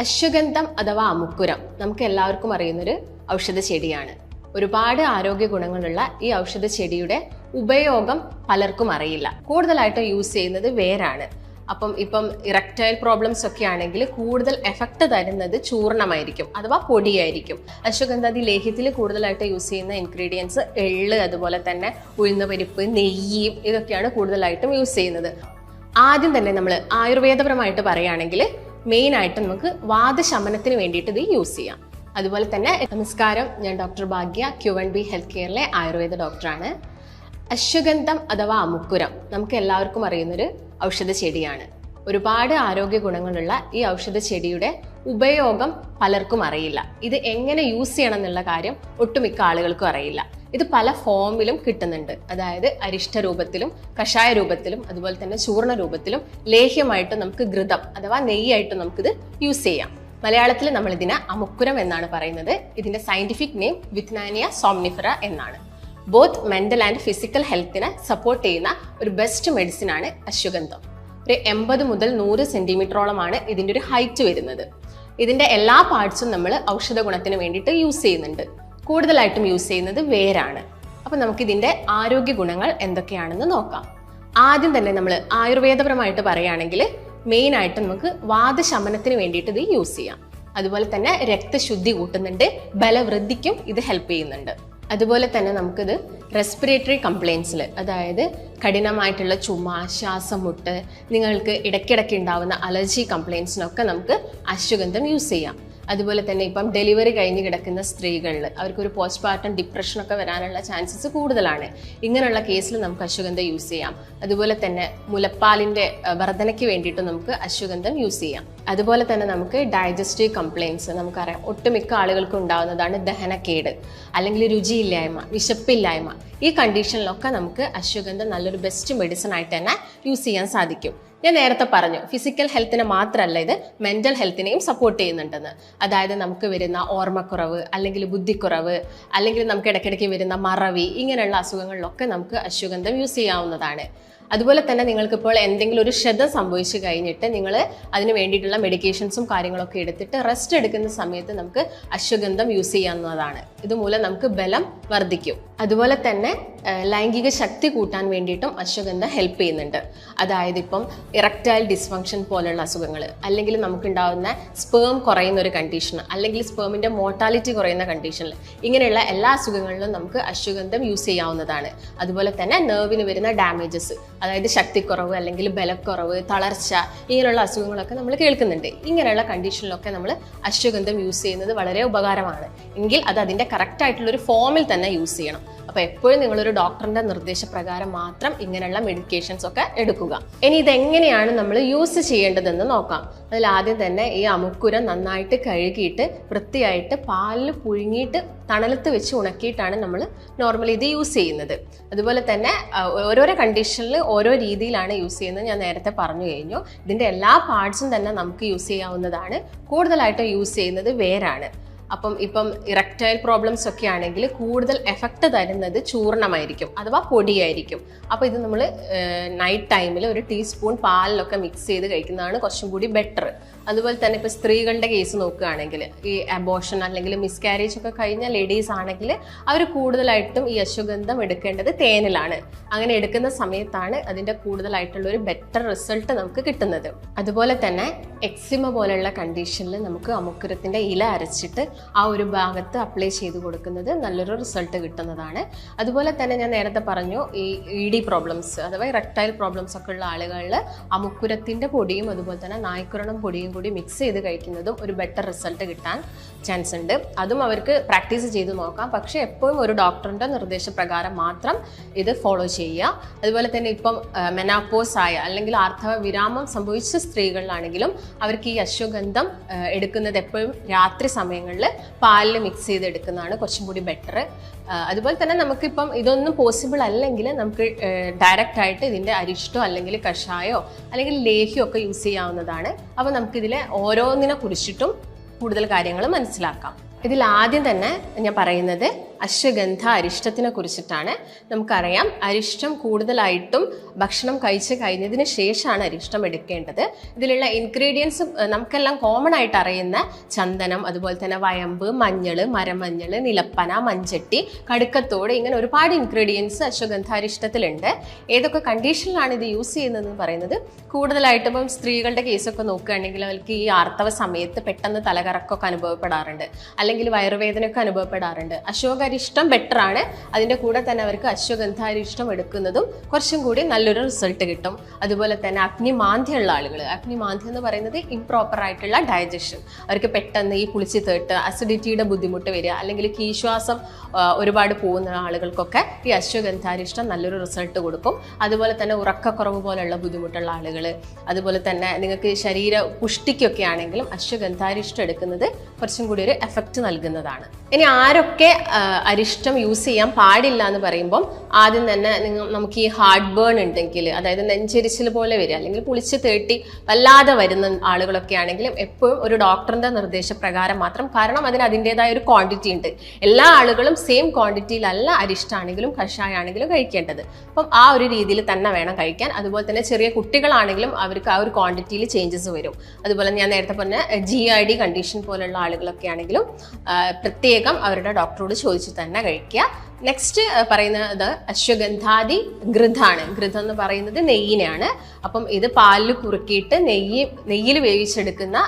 അശ്വഗന്ധം അഥവാ അമുക്കുരം നമുക്ക് എല്ലാവർക്കും അറിയുന്നൊരു ഔഷധ ചെടിയാണ്. ഒരുപാട് ആരോഗ്യ ഗുണങ്ങളുള്ള ഈ ഔഷധ ചെടിയുടെ ഉപയോഗം പലർക്കും അറിയില്ല. കൂടുതലായിട്ടും യൂസ് ചെയ്യുന്നത് വേരാണ്. ഇപ്പം ഇറക്ടൈൽ പ്രോബ്ലംസ് ഒക്കെ ആണെങ്കിൽ കൂടുതൽ എഫക്റ്റ് തരുന്നത് ചൂർണമായിരിക്കും അഥവാ പൊടിയായിരിക്കും. അശ്വഗന്ധാദി ലേഹ്യത്തിൽ കൂടുതലായിട്ട് യൂസ് ചെയ്യുന്ന ഇൻഗ്രീഡിയൻസ് എള്ള്, അതുപോലെ തന്നെ ഉഴുന്നുപരിപ്പ്, നെയ്യ്, ഇതൊക്കെയാണ് കൂടുതലായിട്ടും യൂസ് ചെയ്യുന്നത്. ആദ്യം തന്നെ നമ്മൾ ആയുർവേദപരമായിട്ട് പറയുകയാണെങ്കിൽ മെയിനായിട്ട് നമുക്ക് വാതശമനത്തിന് വേണ്ടിയിട്ട് ഇത് യൂസ് ചെയ്യാം. അതുപോലെ തന്നെ നമസ്കാരം, ഞാൻ ഡോക്ടർ ഭാഗ്യ, Q&B ഹെൽത്ത് കെയറിലെ ആയുർവേദ ഡോക്ടറാണ്. അശ്വഗന്ധം അഥവാ അമുക്കുരം നമുക്ക് എല്ലാവർക്കും അറിയുന്നൊരു ഔഷധ ചെടിയാണ്. ഒരുപാട് ആരോഗ്യ ഗുണങ്ങളുള്ള ഈ ഔഷധ ചെടിയുടെ ഉപയോഗം പലർക്കും അറിയില്ല. ഇത് എങ്ങനെ യൂസ് ചെയ്യണം എന്നുള്ള കാര്യം ഒട്ടുമിക്ക ആളുകൾക്കും അറിയില്ല. ഇത് പല ഫോമിലും കിട്ടുന്നുണ്ട്. അതായത് അരിഷ്ട രൂപത്തിലും കഷായ രൂപത്തിലും അതുപോലെ തന്നെ ചൂർണ രൂപത്തിലും ലേഹ്യമായിട്ട് നമുക്ക് ഘൃതം അഥവാ നെയ്യായിട്ട് നമുക്കിത് യൂസ് ചെയ്യാം. മലയാളത്തിൽ നമ്മൾ ഇതിനെ അമുക്കുരം എന്നാണ് പറയുന്നത്. ഇതിന്റെ സയന്റിഫിക് നെയിം വിത്നാനിയ സോംനിഫെറ എന്നാണ്. ബോത്ത് മെന്റൽ ആൻഡ് ഫിസിക്കൽ ഹെൽത്തിനെ സപ്പോർട്ട് ചെയ്യുന്ന ഒരു ബെസ്റ്റ് മെഡിസിൻ ആണ് അശ്വഗന്ധം. ഒരു 80 മുതൽ 100 സെന്റിമീറ്ററോളമാണ് ഇതിന്റെ ഒരു ഹൈറ്റ് വരുന്നത്. ഇതിന്റെ എല്ലാ പാർട്സും നമ്മൾ ഔഷധ ഗുണത്തിന് വേണ്ടിയിട്ട് യൂസ് ചെയ്യുന്നുണ്ട്. കൂടുതലായിട്ടും യൂസ് ചെയ്യുന്നത് വേരാണ്. അപ്പൊ നമുക്ക് ഇതിന്റെ ആരോഗ്യ ഗുണങ്ങൾ എന്തൊക്കെയാണെന്ന് നോക്കാം. ആദ്യം തന്നെ നമ്മൾ ആയുർവേദപരമായിട്ട് പറയുകയാണെങ്കിൽ മെയിനായിട്ട് നമുക്ക് വാതശമനത്തിന് വേണ്ടിയിട്ട് ഇത് യൂസ് ചെയ്യാം. അതുപോലെ തന്നെ രക്തശുദ്ധി കൂട്ടുന്നുണ്ട്, ബലവൃദ്ധിക്കും ഇത് ഹെൽപ്പ് ചെയ്യുന്നുണ്ട്. അതുപോലെ തന്നെ നമുക്കിത് റെസ്പിറേറ്ററി കംപ്ലയിൻസിൽ, അതായത് കഠിനമായിട്ടുള്ള ചുമ, ശ്വാസം മുട്ട്, നിങ്ങൾക്ക് ഇടയ്ക്കിടയ്ക്ക് ഉണ്ടാവുന്ന അലർജി കംപ്ലയിൻസിനൊക്കെ നമുക്ക് അശ്വഗന്ധം യൂസ് ചെയ്യാം. അതുപോലെ തന്നെ ഇപ്പം ഡെലിവറി കഴിഞ്ഞ് കിടക്കുന്ന സ്ത്രീകളിൽ അവർക്കൊരു പോസ്റ്റ്മോർട്ടം ഡിപ്രഷനൊക്കെ വരാനുള്ള ചാൻസസ് കൂടുതലാണ്. ഇങ്ങനെയുള്ള കേസിൽ നമുക്ക് അശ്വഗന്ധം യൂസ് ചെയ്യാം. അതുപോലെ തന്നെ മുലപ്പാലിൻ്റെ വർധനയ്ക്ക് വേണ്ടിയിട്ട് നമുക്ക് അശ്വഗന്ധം യൂസ് ചെയ്യാം. അതുപോലെ തന്നെ നമുക്ക് ഡൈജസ്റ്റീവ് കംപ്ലയിൻസ് നമുക്കറിയാം, ഒട്ടുമിക്ക ആളുകൾക്കും ഉണ്ടാകുന്നതാണ് ദഹനക്കേട്, അല്ലെങ്കിൽ രുചിയില്ലായ്മ, വിശപ്പില്ലായ്മ. ഈ കണ്ടീഷനിലൊക്കെ നമുക്ക് അശ്വഗന്ധം നല്ലൊരു ബെസ്റ്റ് മെഡിസിൻ ആയിട്ട് തന്നെ യൂസ് ചെയ്യാൻ സാധിക്കും. ഞാൻ നേരത്തെ പറഞ്ഞു, ഫിസിക്കൽ ഹെൽത്തിനെ മാത്രമല്ല, ഇത് മെന്റൽ ഹെൽത്തിനെയും സപ്പോർട്ട് ചെയ്യുന്നുണ്ടെന്ന്. അതായത് നമുക്ക് വരുന്ന ഓർമ്മക്കുറവ്, അല്ലെങ്കിൽ ബുദ്ധിക്കുറവ്, അല്ലെങ്കിൽ നമുക്ക് ഇടയ്ക്കിടയ്ക്ക് വരുന്ന മറവി, ഇങ്ങനെയുള്ള അസുഖങ്ങളിലൊക്കെ നമുക്ക് അശ്വഗന്ധം യൂസ് ചെയ്യാവുന്നതാണ്. അതുപോലെ തന്നെ നിങ്ങൾക്കിപ്പോൾ എന്തെങ്കിലും ഒരു ക്ഷതം സംഭവിച്ചു കഴിഞ്ഞിട്ട് നിങ്ങൾ അതിന് വേണ്ടിയിട്ടുള്ള മെഡിക്കേഷൻസും കാര്യങ്ങളൊക്കെ എടുത്തിട്ട് റെസ്റ്റ് എടുക്കുന്ന സമയത്ത് നമുക്ക് അശ്വഗന്ധം യൂസ് ചെയ്യാവുന്നതാണ്. ഇതുമൂലം നമുക്ക് ബലം വർദ്ധിക്കും. അതുപോലെ തന്നെ ലൈംഗിക ശക്തി കൂട്ടാൻ വേണ്ടിയിട്ടും അശ്വഗന്ധം ഹെൽപ്പ് ചെയ്യുന്നുണ്ട്. അതായത് ഇപ്പം ഇറക്ടൈൽ ഡിസ്ഫങ്ഷൻ പോലുള്ള അസുഖങ്ങൾ, അല്ലെങ്കിൽ നമുക്കുണ്ടാകുന്ന സ്പേം കുറയുന്ന ഒരു കണ്ടീഷൻ, അല്ലെങ്കിൽ സ്പേമിൻ്റെ മോർട്ടാലിറ്റി കുറയുന്ന കണ്ടീഷനിൽ, ഇങ്ങനെയുള്ള എല്ലാ അസുഖങ്ങളിലും നമുക്ക് അശ്വഗന്ധം യൂസ് ചെയ്യാവുന്നതാണ്. അതുപോലെ തന്നെ നെർവിന് വരുന്ന ഡാമേജസ്, അതായത് ശക്തിക്കുറവ്, അല്ലെങ്കിൽ ബലക്കുറവ്, തളർച്ച, ഇങ്ങനെയുള്ള അസുഖങ്ങളൊക്കെ നമ്മൾ കേൾക്കുന്നുണ്ട്. ഇങ്ങനെയുള്ള കണ്ടീഷനിലൊക്കെ നമ്മൾ അശ്വഗന്ധം യൂസ് ചെയ്യുന്നത് വളരെ ഉപകാരമാണ്. എങ്കിൽ അത് അതിൻ്റെ കറക്റ്റായിട്ടുള്ളൊരു ഫോമിൽ തന്നെ യൂസ് ചെയ്യണം. അപ്പോൾ എപ്പോഴും നിങ്ങളൊരു ഡോക്ടറിന്റെ നിർദ്ദേശപ്രകാരം മാത്രം ഇങ്ങനെയുള്ള മെഡിക്കേഷൻസ് ഒക്കെ എടുക്കുക. ഇനി ഇതെങ്ങനെയാണ് നമ്മൾ യൂസ് ചെയ്യേണ്ടതെന്ന് നോക്കാം. അതിൽ ആദ്യം തന്നെ ഈ അമുക്കുരം നന്നായിട്ട് കഴുകിയിട്ട് വൃത്തിയായിട്ട് പാലിൽ പുഴുങ്ങിയിട്ട് തണലത്ത് വെച്ച് ഉണക്കിയിട്ടാണ് നമ്മൾ നോർമലി ഇത് യൂസ് ചെയ്യുന്നത്. അതുപോലെ തന്നെ ഓരോരോ കണ്ടീഷനിൽ ഓരോ രീതിയിലാണ് യൂസ് ചെയ്യുന്നത്. ഞാൻ നേരത്തെ പറഞ്ഞു കഴിഞ്ഞു. ഇതിൻ്റെ എല്ലാ പാർട്സും തന്നെ നമുക്ക് യൂസ് ചെയ്യാവുന്നതാണ്. കൂടുതലായിട്ടും യൂസ് ചെയ്യുന്നത് വേരാണ്. ഇപ്പം ഇറക്ടൈൽ പ്രോബ്ലംസ് ഒക്കെ ആണെങ്കിൽ കൂടുതൽ എഫക്റ്റ് തരുന്നത് ചൂർണമായിരിക്കും അഥവാ പൊടിയായിരിക്കും. അപ്പോൾ ഇത് നമ്മൾ നൈറ്റ് ടൈമിൽ ഒരു ടീസ്പൂൺ പാലിലൊക്കെ മിക്സ് ചെയ്ത് കഴിക്കുന്നതാണ് കുറച്ചും കൂടി ബെറ്റർ. അതുപോലെ തന്നെ ഇപ്പോൾ സ്ത്രീകളുടെ കേസ് നോക്കുകയാണെങ്കിൽ, ഈ അബോർഷൻ അല്ലെങ്കിൽ മിസ്കാരേജ് ഒക്കെ കഴിഞ്ഞ ലേഡീസ് ആണെങ്കിൽ അവർ കൂടുതലായിട്ടും ഈ അശ്വഗന്ധം എടുക്കേണ്ടത് തേനിലാണ്. അങ്ങനെ എടുക്കുന്ന സമയത്താണ് അതിൻ്റെ കൂടുതലായിട്ടുള്ള ഒരു ബെറ്റർ റിസൾട്ട് നമുക്ക് കിട്ടുന്നത്. അതുപോലെ തന്നെ എക്സിമ പോലെയുള്ള കണ്ടീഷനിൽ നമുക്ക് അമുക്കുരത്തിൻ്റെ ഇല അരച്ചിട്ട് ആ ഒരു ഭാഗത്ത് അപ്ലൈ ചെയ്ത് കൊടുക്കുന്നത് നല്ലൊരു റിസൾട്ട് കിട്ടുന്നതാണ്. അതുപോലെ തന്നെ ഞാൻ നേരത്തെ പറഞ്ഞു, ഈ ED പ്രോബ്ലംസ് അഥവാ ഇറക്ടൈൽ പ്രോബ്ലംസ് ഒക്കെ ഉള്ള ആളുകളിൽ അമുക്കുരത്തിൻ്റെ പൊടിയും അതുപോലെ തന്നെ നായ്ക്കുരണം പൊടിയും കൂടി മിക്സ് ചെയ്ത് കഴിക്കുന്നതും ഒരു ബെറ്റർ റിസൾട്ട് കിട്ടാൻ ചാൻസ് ഉണ്ട്. അതും അവർക്ക് പ്രാക്ടീസ് ചെയ്ത് നോക്കാം. പക്ഷേ എപ്പോഴും ഒരു ഡോക്ടറിൻ്റെ നിർദ്ദേശപ്രകാരം മാത്രം ഇത് ഫോളോ ചെയ്യുക. അതുപോലെ തന്നെ ഇപ്പം മെനോപോസ് ആയ അല്ലെങ്കിൽ ആർത്തവ വിരാമം സംഭവിച്ച സ്ത്രീകളിലാണെങ്കിലും അവർക്ക് ഈ അശ്വഗന്ധം എടുക്കുന്നത് എപ്പോഴും രാത്രി സമയങ്ങളിൽ പാലിൽ മിക്സ് ചെയ്ത് എടുക്കുന്നതാണ് കുറച്ചും കൂടി ബെറ്റർ. അതുപോലെ തന്നെ നമുക്കിപ്പം ഇതൊന്നും പോസിബിൾ അല്ലെങ്കിൽ നമുക്ക് ഡയറക്റ്റ് ആയിട്ട് ഇതിൻ്റെ അരിഷ്ടോ അല്ലെങ്കിൽ കഷായോ അല്ലെങ്കിൽ ലേഹ്യമോ ഒക്കെ യൂസ് ചെയ്യാവുന്നതാണ്. അപ്പോൾ നമുക്കിതിലെ ഓരോന്നിനെ കുറിച്ചിട്ടും കൂടുതൽ കാര്യങ്ങൾ മനസ്സിലാക്കാം. ഇതിൽ ആദ്യം തന്നെ ഞാൻ പറയുന്നത് അശ്വഗന്ധ അരിഷ്ടത്തിനെ കുറിച്ചിട്ടാണ്. നമുക്കറിയാം അരിഷ്ടം കൂടുതലായിട്ടും ഭക്ഷണം കഴിച്ച് കഴിഞ്ഞതിന് ശേഷമാണ് അരിഷ്ടം എടുക്കേണ്ടത്. ഇതിലുള്ള ഇൻഗ്രീഡിയൻസ് നമുക്കെല്ലാം കോമൺ ആയിട്ട് അറിയുന്ന ചന്ദനം, അതുപോലെ തന്നെ വയമ്പ്, മഞ്ഞൾ, മരമഞ്ഞൾ, നിലപ്പന, മഞ്ചട്ടി, കടുക്കത്തോട്, ഇങ്ങനെ ഒരുപാട് ഇൻഗ്രീഡിയൻസ് അശ്വഗന്ധാരിഷ്ടത്തിലുണ്ട്. ഏതൊക്കെ കണ്ടീഷനിലാണ് ഇത് യൂസ് ചെയ്യുന്നതെന്ന് പറയുന്നത് കൂടുതലായിട്ട് ഇപ്പം സ്ത്രീകളുടെ കേസൊക്കെ നോക്കുകയാണെങ്കിൽ അവർക്ക് ഈ ആർത്തവ സമയത്ത് പെട്ടെന്ന് തലകറക്കമൊക്കെ അനുഭവപ്പെടാറുണ്ട്, അല്ലെങ്കിൽ വയറുവേദനയൊക്കെ അനുഭവപ്പെടാറുണ്ട്. അശ്വഗരിഷ്ടം ബെറ്റർ ആണ്. അതിൻ്റെ കൂടെ തന്നെ അവർക്ക് അശ്വഗന്ധാരിഷ്ടം എടുക്കുന്നതും കുറച്ചും കൂടി നല്ലൊരു റിസൾട്ട് കിട്ടും. അതുപോലെ തന്നെ അഗ്നിമാന്ദ്യമുള്ള ആളുകൾ, അഗ്നിമാന്ദ്യം എന്ന് പറയുന്നത് ഇംപ്രോപ്പർ ആയിട്ടുള്ള ഡൈജഷൻ, അവർക്ക് പെട്ടെന്ന് ഈ പുളിച്ച് തേട്ട് അസിഡിറ്റിയുടെ ബുദ്ധിമുട്ട് വരിക, അല്ലെങ്കിൽ കീശ്വാസം ഒരുപാട് പോകുന്ന ആളുകൾക്കൊക്കെ ഈ അശ്വഗന്ധാരിഷ്ടം നല്ലൊരു റിസൾട്ട് കൊടുക്കും. അതുപോലെ തന്നെ ഉറക്കക്കുറവ് പോലെയുള്ള ബുദ്ധിമുട്ടുള്ള ആളുകൾ, അതുപോലെ തന്നെ നിങ്ങൾക്ക് ശരീര പുഷ്ടിക്കൊക്കെ ആണെങ്കിലും അശ്വഗന്ധാരിഷ്ടം എടുക്കുന്നത് കുറച്ചും കൂടി ഒരു എഫക്റ്റ് നൽകുന്നതാണ്. ഇനി ആരൊക്കെ അരിഷ്ടം യൂസ് ചെയ്യാൻ പാടില്ല എന്ന് പറയുമ്പം ആദ്യം തന്നെ നമുക്ക് ഈ ഹാർട്ട് ബേൺ ഉണ്ടെങ്കിൽ, അതായത് നെഞ്ചരിച്ചിൽ പോലെ വരിക, അല്ലെങ്കിൽ പുളിച്ച് തേട്ടി വല്ലാതെ വരുന്ന ആളുകളൊക്കെ ആണെങ്കിലും എപ്പോഴും ഒരു ഡോക്ടറിന്റെ നിർദ്ദേശപ്രകാരം മാത്രം, കാരണം അതിന് അതിൻ്റെതായ ഒരു ക്വാണ്ടിറ്റി ഉണ്ട്. എല്ലാ ആളുകളും സെയിം ക്വാണ്ടിറ്റിയിലല്ല അരിഷ്ടമാണെങ്കിലും കഷായമാണെങ്കിലും കഴിക്കേണ്ടത്. അപ്പം ആ ഒരു രീതിയിൽ തന്നെ വേണം കഴിക്കാൻ. അതുപോലെ തന്നെ ചെറിയ കുട്ടികളാണെങ്കിലും അവർക്ക് ആ ഒരു ക്വാണ്ടിറ്റിയിൽ ചേഞ്ചസ് വരും. അതുപോലെ ഞാൻ നേരത്തെ പറഞ്ഞ GID കണ്ടീഷൻ പോലുള്ള ആളുകളൊക്കെ ആണെങ്കിലും പ്രത്യേകം അവരുടെ ഡോക്ടറോട് ചോദിച്ചു തന്നെ കഴിക്കുക. നെക്സ്റ്റ് പറയുന്നത് അശ്വഗന്ധാദി ഘൃതാണ്. ഘൃതം എന്ന് പറയുന്നത് നെയ്യിനെയാണ്. അപ്പം ഇത് പാലിൽ കുറുക്കിയിട്ട് നെയ്യിൽ വേവിച്ചെടുക്കുന്ന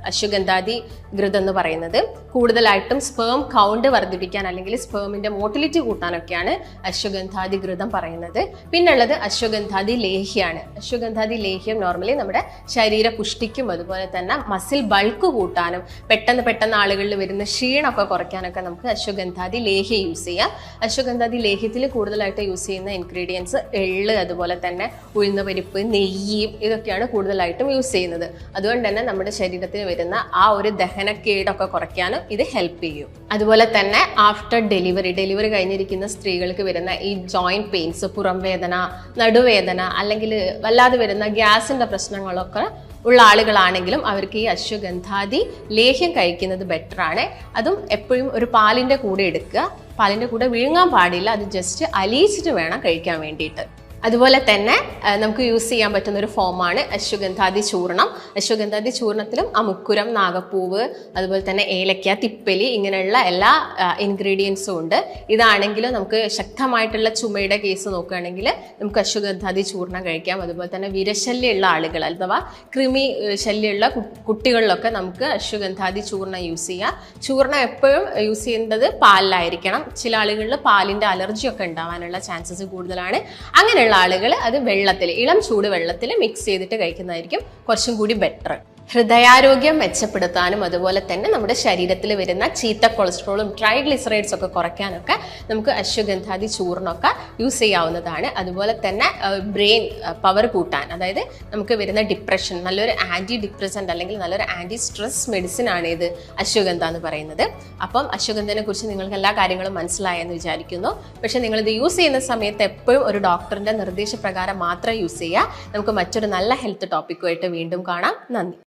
അശ്വഗന്ധാദി ഘൃതം എന്ന് പറയുന്നത് കൂടുതലായിട്ടും സ്പേം കൗണ്ട് വർദ്ധിപ്പിക്കാൻ, അല്ലെങ്കിൽ സ്പേമിന്റെ മോട്ടിലിറ്റി കൂട്ടാനൊക്കെയാണ് അശ്വഗന്ധാദി ഘൃതം പറയുന്നത്. പിന്നുള്ളത് അശ്വഗന്ധാദി ലേഹ്യാണ്. അശ്വഗന്ധാദി ലേഹ്യം നോർമലി നമ്മുടെ ശരീര പുഷ്ടിക്കും അതുപോലെ തന്നെ മസിൽ ബൾക്ക് കൂട്ടാനും പെട്ടെന്ന് ആളുകളിൽ വരുന്ന ക്ഷീണമൊക്കെ കുറയ്ക്കാനൊക്കെ നമുക്ക് അശ്വഗന്ധാദി ലേഹ്യം യൂസ് ചെയ്യാം. അശ്വഗന്ധാദി ലേഹ്യത്തിൽ കൂടുതലായിട്ട് യൂസ് ചെയ്യുന്ന ഇൻഗ്രീഡിയൻസ് എള്ള്, അതുപോലെ തന്നെ ഉഴുന്ന പരിപ്പ്, നെയ്യ്, ഇതൊക്കെയാണ് കൂടുതലായിട്ടും യൂസ് ചെയ്യുന്നത്. അതുകൊണ്ട് തന്നെ നമ്മുടെ ശരീരത്തിൽ വരുന്ന ആ ഒരു ദഹനക്കേടൊക്കെ കുറയ്ക്കാനും ഇത് ഹെൽപ്പ് ചെയ്യും. അതുപോലെ തന്നെ ആഫ്റ്റർ ഡെലിവറി കഴിഞ്ഞിരിക്കുന്ന സ്ത്രീകൾക്ക് വരുന്ന ഈ ജോയിന്റ് പെയിൻസ്, പുറം വേദന, നടുവേദന, അല്ലെങ്കിൽ വല്ലാതെ വരുന്ന ഗ്യാസിന്റെ പ്രശ്നങ്ങളൊക്കെ ഉള്ള ആളുകളാണെങ്കിലും അവർക്ക് ഈ അശ്വഗന്ധാദി ലേഹ്യം കഴിക്കുന്നത് ബെറ്റർ ആണ്. അതും എപ്പോഴും ഒരു പാലിന്റെ കൂടെ എടുക്കുക. പാലിന്റെ കൂടെ വിഴുങ്ങാൻ പാടില്ല, അത് ജസ്റ്റ് അലിയിച്ചിട്ട് വേണം കഴിക്കാൻ വേണ്ടിയിട്ട്. അതുപോലെ തന്നെ നമുക്ക് യൂസ് ചെയ്യാൻ പറ്റുന്ന ഒരു ഫോമാണ് അശ്വഗന്ധാദി ചൂർണം. അശ്വഗന്ധാദി ചൂർണത്തിലും അമുക്കുരം, നാഗപ്പൂവ്, അതുപോലെ തന്നെ ഏലക്ക, തിപ്പലി, ഇങ്ങനെയുള്ള എല്ലാ ഇൻഗ്രീഡിയൻസും ഉണ്ട്. ഇതാണെങ്കിലും നമുക്ക് ശക്തമായിട്ടുള്ള ചുമയുടെ കേസ് നോക്കുകയാണെങ്കിൽ നമുക്ക് അശ്വഗന്ധാദി ചൂർണം കഴിക്കാം. അതുപോലെ തന്നെ വിരശല്യമുള്ള ആളുകൾ അഥവാ കൃമി ശല്യമുള്ള കുട്ടികളിലൊക്കെ നമുക്ക് അശ്വഗന്ധാദി ചൂർണം യൂസ് ചെയ്യാം. ചൂർണം എപ്പോഴും യൂസ് ചെയ്യുന്നത് പാലിലായിരിക്കണം. ചില ആളുകളിൽ പാലിൻ്റെ അലർജിയൊക്കെ ഉണ്ടാവാനുള്ള ചാൻസസ് കൂടുതലാണ്. അങ്ങനെയുള്ള ആളുകൾ അത് ഇളം ചൂട് വെള്ളത്തിൽ മിക്സ് ചെയ്തിട്ട് കഴിക്കുന്നതായിരിക്കും കുറച്ചും കൂടി ബെറ്റർ. ഹൃദയാരോഗ്യം മെച്ചപ്പെടുത്താനും അതുപോലെ തന്നെ നമ്മുടെ ശരീരത്തിൽ വരുന്ന ചീത്ത കൊളസ്ട്രോളും ട്രൈഗ്ലിസറൈഡ്സ് ഒക്കെ കുറയ്ക്കാനൊക്കെ നമുക്ക് അശ്വഗന്ധാദി ചൂർണ്ണമൊക്കെ യൂസ് ചെയ്യാവുന്നതാണ്. അതുപോലെ തന്നെ ബ്രെയിൻ പവർ കൂട്ടാൻ, അതായത് നമുക്ക് വരുന്ന ഡിപ്രഷൻ, നല്ലൊരു ആൻറ്റി ഡിപ്രസൻ്റ് അല്ലെങ്കിൽ നല്ലൊരു ആൻറ്റി സ്ട്രെസ് മെഡിസിൻ ആണ് ഇത് അശ്വഗന്ധ എന്ന് പറയുന്നത്. അപ്പം അശ്വഗന്ധനെ കുറിച്ച് നിങ്ങൾക്ക് എല്ലാ കാര്യങ്ങളും മനസ്സിലായെന്ന് വിചാരിക്കുന്നു. പക്ഷെ നിങ്ങളിത് യൂസ് ചെയ്യുന്ന സമയത്ത് എപ്പോഴും ഒരു ഡോക്ടറിൻ്റെ നിർദ്ദേശപ്രകാരം മാത്രം യൂസ് ചെയ്യുക. നമുക്ക് മറ്റൊരു നല്ല ഹെൽത്ത് ടോപ്പിക്കുമായിട്ട് വീണ്ടും കാണാം. നന്ദി.